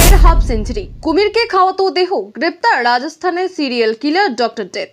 কুমিরের half century, কুমিরকে খাওয়াতো দেহ গ্রেপ্তার রাজস্থানের সিরিয়াল কিলার ডক্টর ডেথ।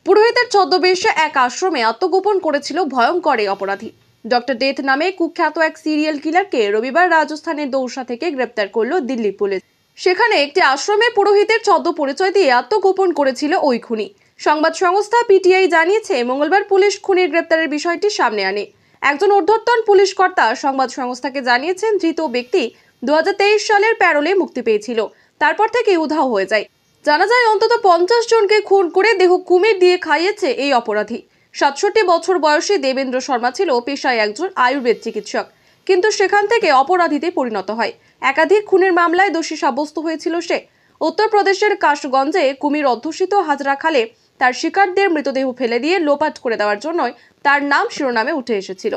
পুরোহিতের ছদ্মবেশে এক আশ্রমে আত্মগোপন করেছিল ভয়ঙ্কর এই অপরাধী। ডক্টর ডেথ নামে কুখ্যাত এক সিরিয়াল কিলারকে রবিবার রাজস্থানের দৌসা থেকে গ্রেপ্তার করল দিল্লি পুলিশ। সেখানে একটি আশ্রমে পুরোহিতের ছদ্ম পরিচয় দিয়ে আত্মগোপন করেছিল ওই খুনি। সংবাদ সংস্থা পিটিআই জানিয়েছে, মঙ্গলবার পুলিশ খুনির গ্রেপ্তারের বিষয়টি সামনে আনে। একজন ঊর্ধ্বতন পুলিশ কর্তা সংবাদ সংস্থাকে জানিয়েছেন, ধৃত ব্যক্তি 2023 সালের প্যারোলে মুক্তি পেয়েছিল। তারপর থেকে উধাও হয়ে যায়। জানা যায়, অন্তত 50 জনকে খুন করে দেহ কুমির দিয়ে খাইয়েছে এই অপরাধী। 67 বছর বয়সী দেবেন্দ্র শর্মা ছিল পেশায় একজন আয়ুর্বেদ চিকিৎসক, কিন্তু সেখান থেকে অপরাধীতে পরিণত হয়। একাধিক খুনের মামলায় দোষী সাব্যস্ত হয়েছিল সে। উত্তরপ্রদেশের কাশগঞ্জে কুমির অধ্যুষিত হাজরা খালে তার শিকারদের মৃতদেহ ফেলে দিয়ে লোপাট করে দেওয়ার জন্যই তার নাম শিরোনামে উঠে এসেছিল।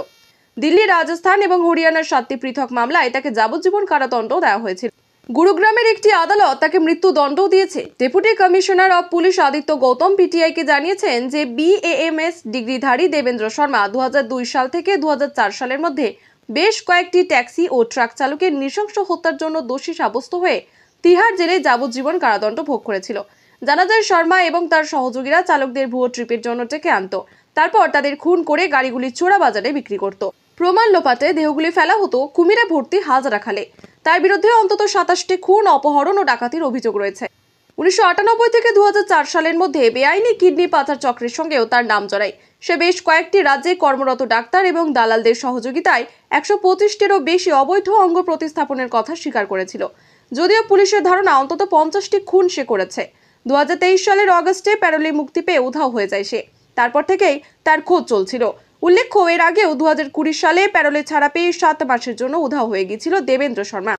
দিল্লি, রাজস্থান এবং হরিয়ানার 7টি পৃথক মামলায় তাকে যাবজ্জীবন কারাদণ্ড দেওয়া হয়েছিল। গুরুগ্রামের একটি আদালত তাকে মৃত্যুদণ্ডও দিয়েছে। Deputy commissioner of police Aditya Gautam পিটিআইকে জানিয়েছেন যে BAMS ডিগ্রিধারী দেবেন্দ্র শর্মা 2002 সাল থেকে 2004 সালের মধ্যে বেশ কয়েকটি ট্যাক্সি ও ট্রাক চালকের নৃশংস হত্যার জন্য দোষী সাব্যস্ত হয়ে তিহার জেলে যাবজ্জীবন কারাদণ্ড ভোগ করেছিল। জানা যায়, শর্মা এবং তার সহযোগীরা চালকদের ভুয়ো ট্রিপের জন্য ডেকে আনত, তারপর তাদের খুন করে গাড়িগুলি চোরা বাজারে বিক্রি করত। প্রমাণ লোপাটে দেহগুলি ফেলা হতো কুমিরে ভর্তি হাজরা খালে। তার বিরুদ্ধে অন্তত 27টি খুন, অপহরণ ও ডাকাতির অভিযোগ রয়েছে। 1998 থেকে 2004 সালের মধ্যে বেআইনি কিডনি পাচার চক্রের সঙ্গেও তার নাম জড়ায়। সে বেশ কয়েকটি রাজ্যে কর্মরত ডাক্তার এবং দালালদের সহযোগিতায় 125টিরও বেশি অবৈধ অঙ্গ প্রতিস্থাপনের কথা স্বীকার করেছিল। যদিও পুলিশের ধারণা অন্তত 50টি খুন সে করেছে। 2023 সালের অগস্টে প্যারোলে মুক্তি পেয়ে উধাও হয়ে যায় সে। তারপর থেকেই তার খোঁজ চলছিল। উল্লেখ্য, এর আগেও 2020 সালে প্যারোলে ছাড়া পেয়ে 7 মাসের জন্য উধাও হয়ে গিয়েছিল দেবেন্দ্র শর্মা।